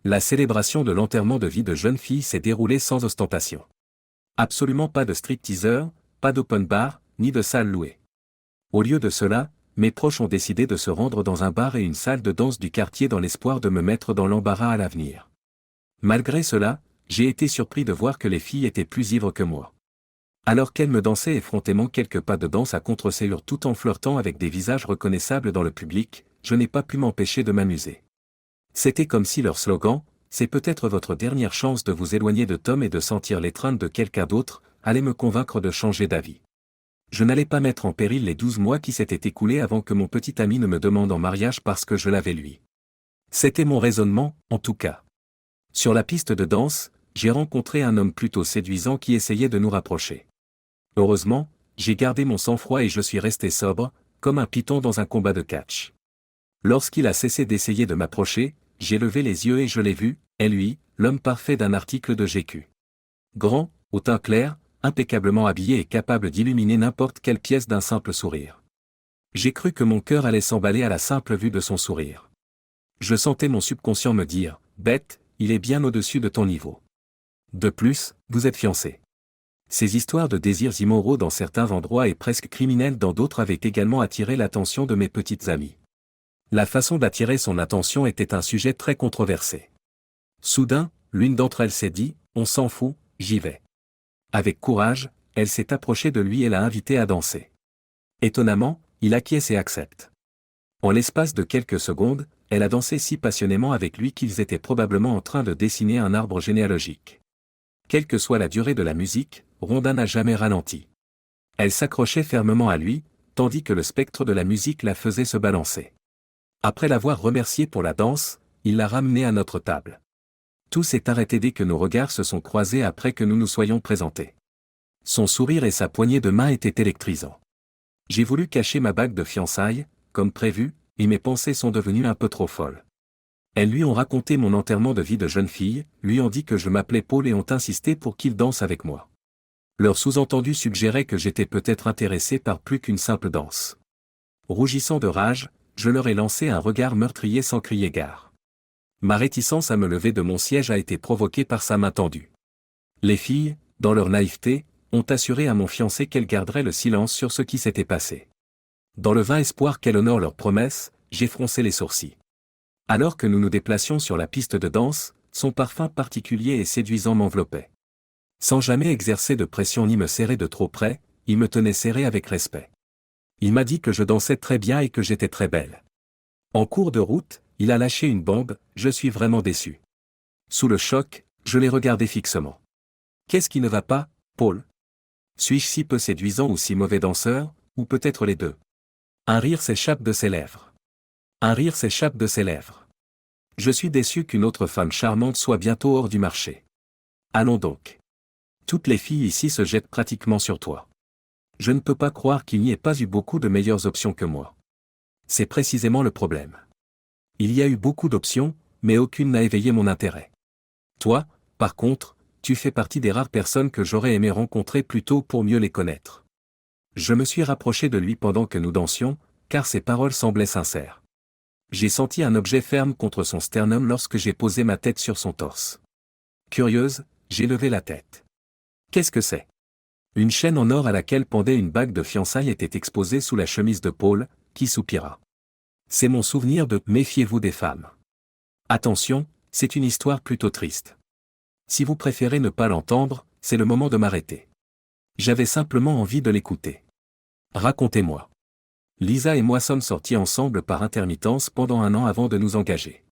La célébration de l'enterrement de vie de jeune fille s'est déroulée sans ostentation. Absolument pas de stripteaseur, pas d'open bar, ni de salle louée. Au lieu de cela, mes proches ont décidé de se rendre dans un bar et une salle de danse du quartier dans l'espoir de me mettre dans l'embarras à l'avenir. Malgré cela, j'ai été surpris de voir que les filles étaient plus ivres que moi. Alors qu'elles me dansaient effrontément quelques pas de danse à contre-cellure tout en flirtant avec des visages reconnaissables dans le public, je n'ai pas pu m'empêcher de m'amuser. C'était comme si leur slogan, c'est peut-être votre dernière chance de vous éloigner de Tom et de sentir l'étreinte de quelqu'un d'autre, allait me convaincre de changer d'avis. Je n'allais pas mettre en péril les 12 mois qui s'étaient écoulés avant que mon petit ami ne me demande en mariage parce que je l'avais lui. C'était mon raisonnement, en tout cas. Sur la piste de danse, j'ai rencontré un homme plutôt séduisant qui essayait de nous rapprocher. Heureusement, j'ai gardé mon sang-froid et je suis resté sobre, comme un python dans un combat de catch. Lorsqu'il a cessé d'essayer de m'approcher, j'ai levé les yeux et je l'ai vu, et lui, l'homme parfait d'un article de GQ. Grand, au teint clair, impeccablement habillé et capable d'illuminer n'importe quelle pièce d'un simple sourire. J'ai cru que mon cœur allait s'emballer à la simple vue de son sourire. Je sentais mon subconscient me dire, bête, il est bien au-dessus de ton niveau. De plus, vous êtes fiancés. Ces histoires de désirs immoraux dans certains endroits et presque criminels dans d'autres avaient également attiré l'attention de mes petites amies. La façon d'attirer son attention était un sujet très controversé. Soudain, l'une d'entre elles s'est dit, on s'en fout, j'y vais. Avec courage, elle s'est approchée de lui et l'a invité à danser. Étonnamment, il acquiesce et accepte. En l'espace de quelques secondes, elle a dansé si passionnément avec lui qu'ils étaient probablement en train de dessiner un arbre généalogique. Quelle que soit la durée de la musique, Rondin n'a jamais ralenti. Elle s'accrochait fermement à lui, tandis que le spectre de la musique la faisait se balancer. Après l'avoir remerciée pour la danse, il l'a ramenée à notre table. Tout s'est arrêté dès que nos regards se sont croisés après que nous nous soyons présentés. Son sourire et sa poignée de main étaient électrisants. J'ai voulu cacher ma bague de fiançailles, comme prévu, et mes pensées sont devenues un peu trop folles. Elles lui ont raconté mon enterrement de vie de jeune fille, lui ont dit que je m'appelais Paul et ont insisté pour qu'il danse avec moi. Leur sous-entendu suggérait que j'étais peut-être intéressé par plus qu'une simple danse. Rougissant de rage, je leur ai lancé un regard meurtrier sans crier gare. Ma réticence à me lever de mon siège a été provoquée par sa main tendue. Les filles, dans leur naïveté, ont assuré à mon fiancé qu'elles garderaient le silence sur ce qui s'était passé. Dans le vain espoir qu'elle honore leur promesse, j'ai froncé les sourcils. Alors que nous nous déplacions sur la piste de danse, son parfum particulier et séduisant m'enveloppait. Sans jamais exercer de pression ni me serrer de trop près, il me tenait serré avec respect. Il m'a dit que je dansais très bien et que j'étais très belle. En cours de route, il a lâché une bombe, je suis vraiment déçu. Sous le choc, je l'ai regardé fixement. Qu'est-ce qui ne va pas, Paul? Suis-je si peu séduisant ou si mauvais danseur, ou peut-être les deux? Un rire s'échappe de ses lèvres. Un rire s'échappe de ses lèvres. Je suis déçu qu'une autre femme charmante soit bientôt hors du marché. Allons donc. Toutes les filles ici se jettent pratiquement sur toi. Je ne peux pas croire qu'il n'y ait pas eu beaucoup de meilleures options que moi. C'est précisément le problème. Il y a eu beaucoup d'options, mais aucune n'a éveillé mon intérêt. Toi, par contre, tu fais partie des rares personnes que j'aurais aimé rencontrer plus tôt pour mieux les connaître. Je me suis rapproché de lui pendant que nous dansions, car ses paroles semblaient sincères. J'ai senti un objet ferme contre son sternum lorsque j'ai posé ma tête sur son torse. Curieuse, j'ai levé la tête. Qu'est-ce que c'est? Une chaîne en or à laquelle pendait une bague de fiançailles était exposée sous la chemise de Paul, qui soupira. C'est mon souvenir de « Méfiez-vous des femmes ». Attention, c'est une histoire plutôt triste. Si vous préférez ne pas l'entendre, c'est le moment de m'arrêter. J'avais simplement envie de l'écouter. Racontez-moi. Lisa et moi sommes sortis ensemble par intermittence pendant 1 an avant de nous engager.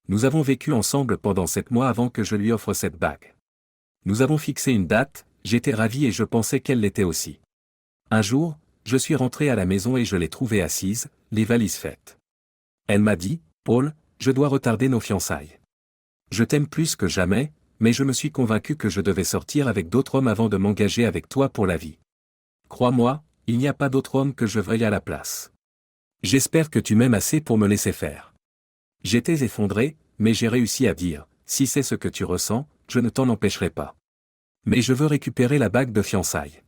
Nous avons vécu ensemble pendant 7 mois avant que je lui offre cette bague. Nous avons fixé une date, j'étais ravi et je pensais qu'elle l'était aussi. Un jour, je suis rentré à la maison et je l'ai trouvée assise, les valises faites. Elle m'a dit, « Paul, je dois retarder nos fiançailles. Je t'aime plus que jamais, mais je me suis convaincu que je devais sortir avec d'autres hommes avant de m'engager avec toi pour la vie. Crois-moi, il n'y a pas d'autre homme que je veuille à la place. J'espère que tu m'aimes assez pour me laisser faire. » J'étais effondré, mais j'ai réussi à dire, « Si c'est ce que tu ressens, je ne t'en empêcherai pas. Mais je veux récupérer la bague de fiançailles.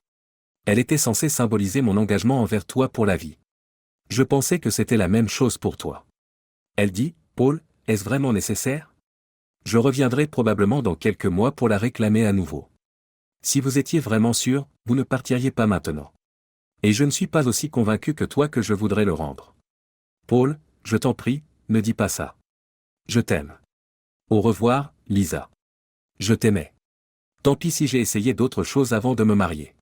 Elle était censée symboliser mon engagement envers toi pour la vie. Je pensais que c'était la même chose pour toi. » Elle dit, « Paul, est-ce vraiment nécessaire? Je reviendrai probablement dans quelques mois pour la réclamer à nouveau. Si vous étiez vraiment sûr, vous ne partiriez pas maintenant. Et je ne suis pas aussi convaincu que toi que je voudrais le rendre. Paul, je t'en prie, ne dis pas ça. Je t'aime. Au revoir, Lisa. Je t'aimais. Tant pis si j'ai essayé d'autres choses avant de me marier.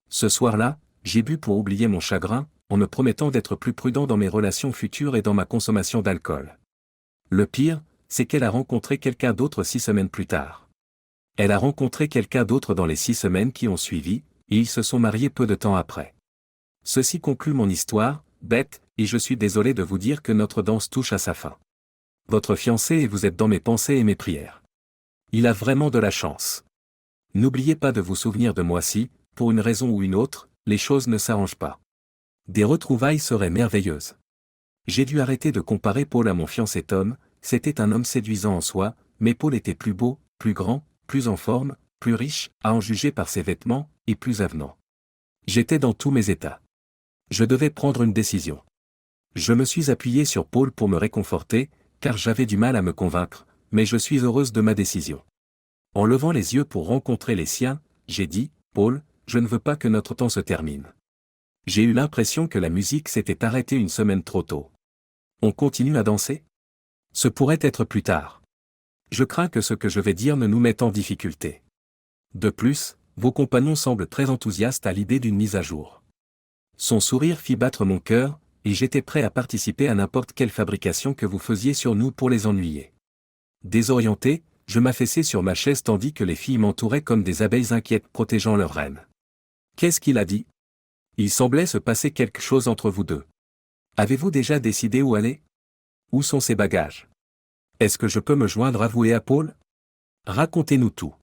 Ce soir-là, j'ai bu pour oublier mon chagrin, en me promettant d'être plus prudent dans mes relations futures et dans ma consommation d'alcool. Le pire, c'est qu'elle a rencontré quelqu'un d'autre 6 semaines plus tard. Elle a rencontré quelqu'un d'autre dans les 6 semaines qui ont suivi, et ils se sont mariés peu de temps après. Ceci conclut mon histoire, Beth, et je suis désolé de vous dire que notre danse touche à sa fin. Votre fiancé et vous êtes dans mes pensées et mes prières. Il a vraiment de la chance. N'oubliez pas de vous souvenir de moi si, pour une raison ou une autre, les choses ne s'arrangent pas. Des retrouvailles seraient merveilleuses. J'ai dû arrêter de comparer Paul à mon fiancé Tom, c'était un homme séduisant en soi, mais Paul était plus beau, plus grand, plus en forme, plus riche, à en juger par ses vêtements, et plus avenant. J'étais dans tous mes états. Je devais prendre une décision. Je me suis appuyé sur Paul pour me réconforter, car j'avais du mal à me convaincre, mais je suis heureuse de ma décision. En levant les yeux pour rencontrer les siens, j'ai dit, Paul, je ne veux pas que notre temps se termine. J'ai eu l'impression que la musique s'était arrêtée une semaine trop tôt. On continue à danser? Ce pourrait être plus tard. Je crains que ce que je vais dire ne nous mette en difficulté. De plus, vos compagnons semblent très enthousiastes à l'idée d'une mise à jour. Son sourire fit battre mon cœur, et j'étais prêt à participer à n'importe quelle fabrication que vous faisiez sur nous pour les ennuyer. Désorienté, je m'affaissais sur ma chaise tandis que les filles m'entouraient comme des abeilles inquiètes protégeant leur reine. Qu'est-ce qu'il a dit? Il semblait se passer quelque chose entre vous deux. Avez-vous déjà décidé où aller? Où sont ses bagages? Est-ce que je peux me joindre à vous et à Paul? Racontez-nous tout.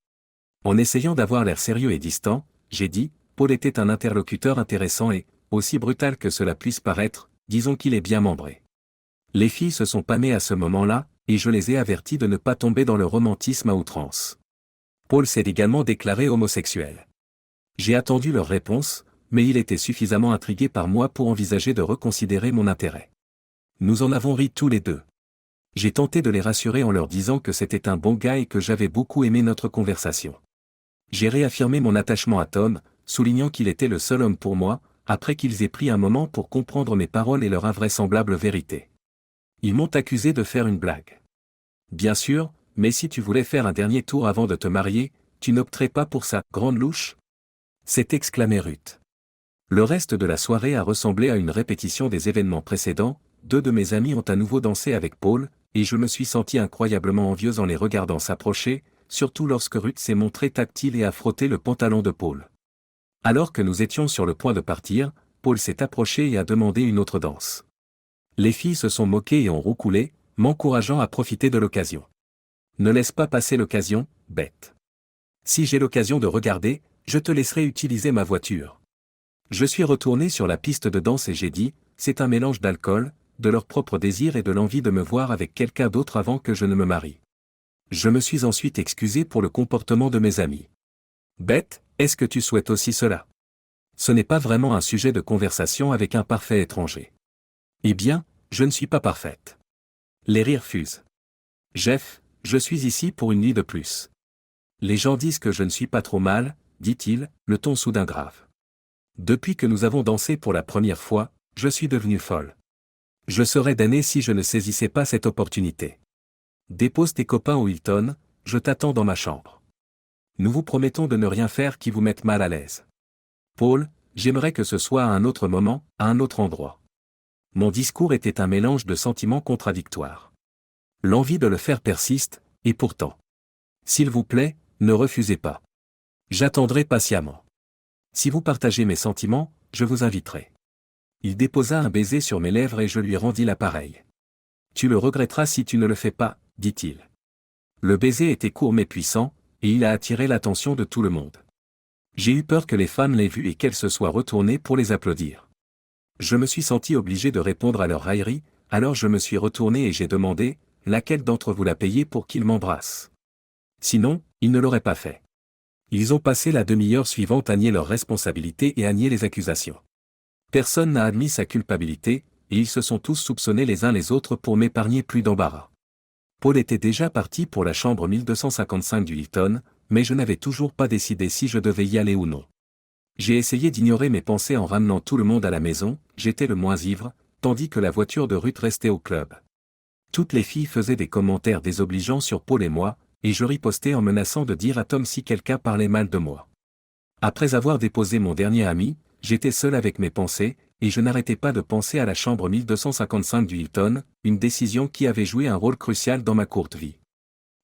En essayant d'avoir l'air sérieux et distant, j'ai dit, Paul était un interlocuteur intéressant et, aussi brutal que cela puisse paraître, disons qu'il est bien membré. Les filles se sont pâmées à ce moment-là, et je les ai averties de ne pas tomber dans le romantisme à outrance. Paul s'est également déclaré homosexuel. J'ai attendu leur réponse, mais il était suffisamment intrigué par moi pour envisager de reconsidérer mon intérêt. Nous en avons ri tous les deux. J'ai tenté de les rassurer en leur disant que c'était un bon gars et que j'avais beaucoup aimé notre conversation. J'ai réaffirmé mon attachement à Tom, soulignant qu'il était le seul homme pour moi, après qu'ils aient pris un moment pour comprendre mes paroles et leur invraisemblable vérité. Ils m'ont accusé de faire une blague. Bien sûr, mais si tu voulais faire un dernier tour avant de te marier, tu n'opterais pas pour ça, grande louche? S'est exclamé Ruth. Le reste de la soirée a ressemblé à une répétition des événements précédents, 2 de mes amis ont à nouveau dansé avec Paul, et je me suis senti incroyablement envieuse en les regardant s'approcher, surtout lorsque Ruth s'est montrée tactile et a frotté le pantalon de Paul. Alors que nous étions sur le point de partir, Paul s'est approché et a demandé une autre danse. Les filles se sont moquées et ont roucoulé, m'encourageant à profiter de l'occasion. Ne laisse pas passer l'occasion, Beth. Si j'ai l'occasion de regarder, je te laisserai utiliser ma voiture. Je suis retourné sur la piste de danse et j'ai dit, c'est un mélange d'alcool, de leur propre désir et de l'envie de me voir avec quelqu'un d'autre avant que je ne me marie. Je me suis ensuite excusé pour le comportement de mes amis. Beth, est-ce que tu souhaites aussi cela? Ce n'est pas vraiment un sujet de conversation avec un parfait étranger. Eh bien, je ne suis pas parfaite. Les rires fusent. Jeff, je suis ici pour une nuit de plus. Les gens disent que je ne suis pas trop mal, dit-il, le ton soudain grave. Depuis que nous avons dansé pour la première fois, je suis devenue folle. Je serais damné si je ne saisissais pas cette opportunité. Dépose tes copains au Hilton, je t'attends dans ma chambre. Nous vous promettons de ne rien faire qui vous mette mal à l'aise. Paul, j'aimerais que ce soit à un autre moment, à un autre endroit. Mon discours était un mélange de sentiments contradictoires. L'envie de le faire persiste, et pourtant. S'il vous plaît, ne refusez pas. J'attendrai patiemment. Si vous partagez mes sentiments, je vous inviterai. Il déposa un baiser sur mes lèvres et je lui rendis l'appareil. Tu le regretteras si tu ne le fais pas, dit-il. Le baiser était court mais puissant, et il a attiré l'attention de tout le monde. J'ai eu peur que les femmes l'aient vu et qu'elles se soient retournées pour les applaudir. Je me suis senti obligé de répondre à leur raillerie, alors je me suis retourné et j'ai demandé, laquelle d'entre vous l'a payé pour qu'il m'embrasse? Sinon, ils ne l'auraient pas fait. Ils ont passé la demi-heure suivante à nier leurs responsabilités et à nier les accusations. Personne n'a admis sa culpabilité, et ils se sont tous soupçonnés les uns les autres pour m'épargner plus d'embarras. Paul était déjà parti pour la chambre 1255 du Hilton, mais je n'avais toujours pas décidé si je devais y aller ou non. J'ai essayé d'ignorer mes pensées en ramenant tout le monde à la maison, j'étais le moins ivre, tandis que la voiture de Ruth restait au club. Toutes les filles faisaient des commentaires désobligeants sur Paul et moi, et je ripostais en menaçant de dire à Tom si quelqu'un parlait mal de moi. Après avoir déposé mon dernier ami, j'étais seul avec mes pensées, et je n'arrêtais pas de penser à la chambre 1255 du Hilton, une décision qui avait joué un rôle crucial dans ma courte vie.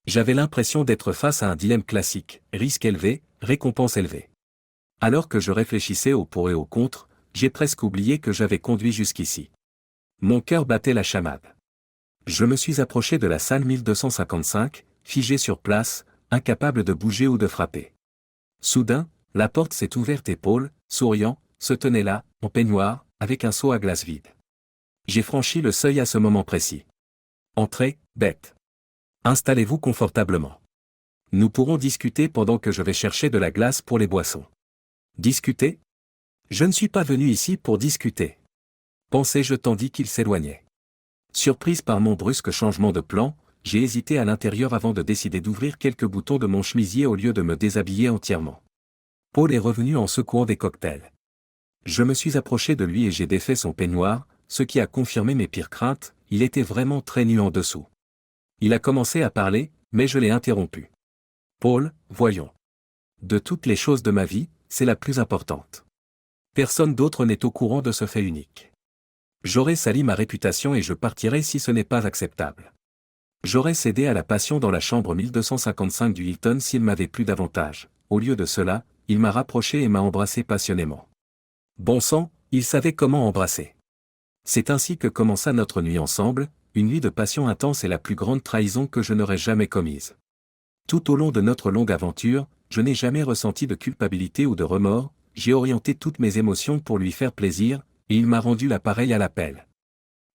J'avais l'impression d'être face à un dilemme classique, risque élevé, récompense élevée. Alors que je réfléchissais au pour et au contre, j'ai presque oublié que j'avais conduit jusqu'ici. Mon cœur battait la chamade. Je me suis approché de la salle 1255, figé sur place, incapable de bouger ou de frapper. Soudain, la porte s'est ouverte et Paul, souriant, se tenait là, en peignoir, avec un seau à glace vide. J'ai franchi le seuil à ce moment précis. Entrez, bête. Installez-vous confortablement. Nous pourrons discuter pendant que je vais chercher de la glace pour les boissons. Discuter ? Je ne suis pas venu ici pour discuter. Pensais-je tandis qu'il s'éloignait. Surprise par mon brusque changement de plan, j'ai hésité à l'intérieur avant de décider d'ouvrir quelques boutons de mon chemisier au lieu de me déshabiller entièrement. Paul est revenu en secouant des cocktails. Je me suis approché de lui et j'ai défait son peignoir, ce qui a confirmé mes pires craintes, il était vraiment très nu en dessous. Il a commencé à parler, mais je l'ai interrompu. Paul, voyons. De toutes les choses de ma vie, c'est la plus importante. Personne d'autre n'est au courant de ce fait unique. J'aurais sali ma réputation et je partirais si ce n'est pas acceptable. J'aurais cédé à la passion dans la chambre 1255 du Hilton s'il m'avait plu davantage. Au lieu de cela, il m'a rapproché et m'a embrassé passionnément. Bon sang, il savait comment embrasser. C'est ainsi que commença notre nuit ensemble, une nuit de passion intense et la plus grande trahison que je n'aurais jamais commise. Tout au long de notre longue aventure, je n'ai jamais ressenti de culpabilité ou de remords, j'ai orienté toutes mes émotions pour lui faire plaisir, et il m'a rendu la pareille à l'appel.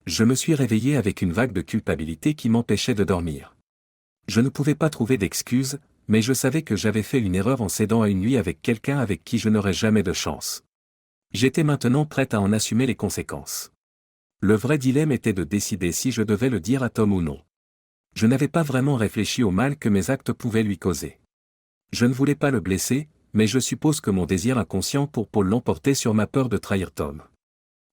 Je me suis réveillé avec une vague de culpabilité qui m'empêchait de dormir. Je ne pouvais pas trouver d'excuses, mais je savais que j'avais fait une erreur en cédant à une nuit avec quelqu'un avec qui je n'aurais jamais de chance. J'étais maintenant prête à en assumer les conséquences. Le vrai dilemme était de décider si je devais le dire à Tom ou non. Je n'avais pas vraiment réfléchi au mal que mes actes pouvaient lui causer. Je ne voulais pas le blesser, mais je suppose que mon désir inconscient pour Paul l'emportait sur ma peur de trahir Tom.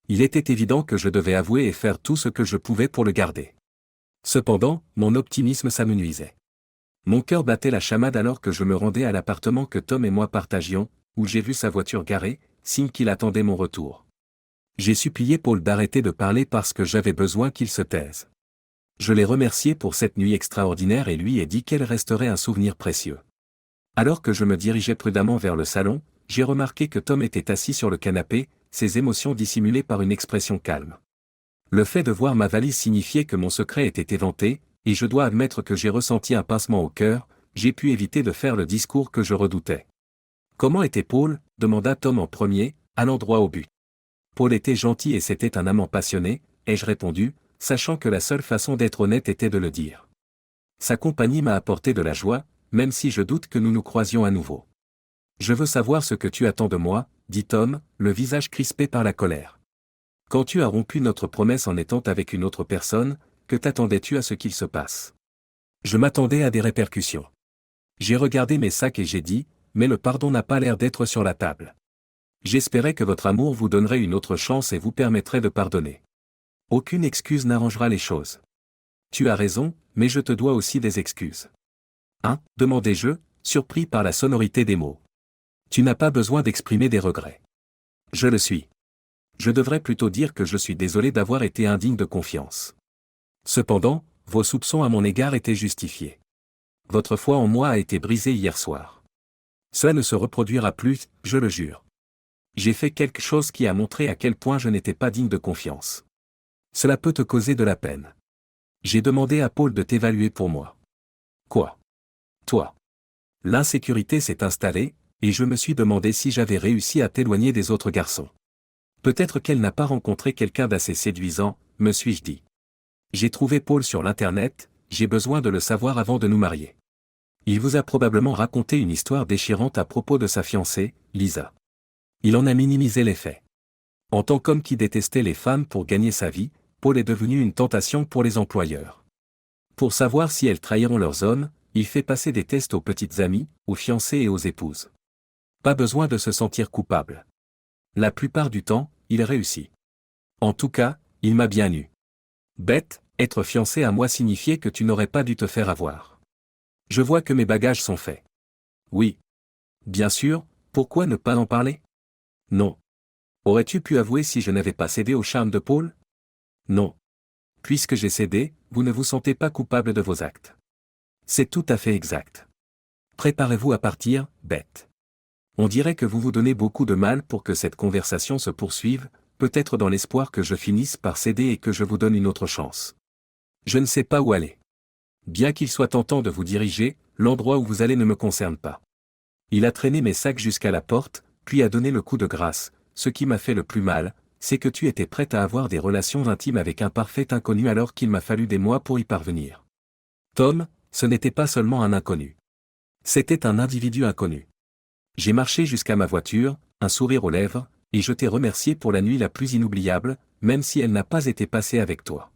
Il était évident que je devais avouer et faire tout ce que je pouvais pour le garder. Cependant, mon optimisme s'amenuisait. Mon cœur battait la chamade alors que je me rendais à l'appartement que Tom et moi partagions, où j'ai vu sa voiture garée, signe qu'il attendait mon retour. J'ai supplié Paul d'arrêter de parler parce que j'avais besoin qu'il se taise. Je l'ai remercié pour cette nuit extraordinaire et lui ai dit qu'elle resterait un souvenir précieux. Alors que je me dirigeais prudemment vers le salon, j'ai remarqué que Tom était assis sur le canapé, ses émotions dissimulées par une expression calme. Le fait de voir ma valise signifiait que mon secret était éventé, et je dois admettre que j'ai ressenti un pincement au cœur, j'ai pu éviter de faire le discours que je redoutais. Comment était Paul ? Demanda Tom en premier, allant droit au but. Paul était gentil et c'était un amant passionné, ai-je répondu, sachant que la seule façon d'être honnête était de le dire. Sa compagnie m'a apporté de la joie, même si je doute que nous nous croisions à nouveau. Je veux savoir ce que tu attends de moi, dit Tom, le visage crispé par la colère. Quand tu as rompu notre promesse en étant avec une autre personne, que t'attendais-tu à ce qu'il se passe ? Je m'attendais à des répercussions. J'ai regardé mes sacs et j'ai dit, mais le pardon n'a pas l'air d'être sur la table. J'espérais que votre amour vous donnerait une autre chance et vous permettrait de pardonner. Aucune excuse n'arrangera les choses. Tu as raison, mais je te dois aussi des excuses. Hein ? Demandai-je, surpris par la sonorité des mots. Tu n'as pas besoin d'exprimer des regrets. Je le suis. Je devrais plutôt dire que je suis désolé d'avoir été indigne de confiance. Cependant, vos soupçons à mon égard étaient justifiés. Votre foi en moi a été brisée hier soir. Cela ne se reproduira plus, je le jure. J'ai fait quelque chose qui a montré à quel point je n'étais pas digne de confiance. Cela peut te causer de la peine. J'ai demandé à Paul de t'évaluer pour moi. Quoi ? Toi. L'insécurité s'est installée, et je me suis demandé si j'avais réussi à t'éloigner des autres garçons. Peut-être qu'elle n'a pas rencontré quelqu'un d'assez séduisant, me suis-je dit. J'ai trouvé Paul sur l'internet, j'ai besoin de le savoir avant de nous marier. Il vous a probablement raconté une histoire déchirante à propos de sa fiancée, Lisa. Il en a minimisé les faits. En tant qu'homme qui détestait les femmes pour gagner sa vie, Paul est devenu une tentation pour les employeurs. Pour savoir si elles trahiront leurs hommes, il fait passer des tests aux petites amies, aux fiancées et aux épouses. Pas besoin de se sentir coupable. La plupart du temps, il réussit. En tout cas, il m'a bien eu. Bête, être fiancé à moi signifiait que tu n'aurais pas dû te faire avoir. Je vois que mes bagages sont faits. Oui. Bien sûr, pourquoi ne pas en parler? Non. Aurais-tu pu avouer si je n'avais pas cédé au charme de Paul? Non. Puisque j'ai cédé, vous ne vous sentez pas coupable de vos actes. C'est tout à fait exact. Préparez-vous à partir, bête. On dirait que vous vous donnez beaucoup de mal pour que cette conversation se poursuive, peut-être dans l'espoir que je finisse par céder et que je vous donne une autre chance. Je ne sais pas où aller. Bien qu'il soit tentant de vous diriger, l'endroit où vous allez ne me concerne pas. Il a traîné mes sacs jusqu'à la porte, puis a donné le coup de grâce. Ce qui m'a fait le plus mal, c'est que tu étais prête à avoir des relations intimes avec un parfait inconnu alors qu'il m'a fallu des mois pour y parvenir. Tom, ce n'était pas seulement un inconnu. C'était un individu inconnu. J'ai marché jusqu'à ma voiture, un sourire aux lèvres, et je t'ai remercié pour la nuit la plus inoubliable, même si elle n'a pas été passée avec toi.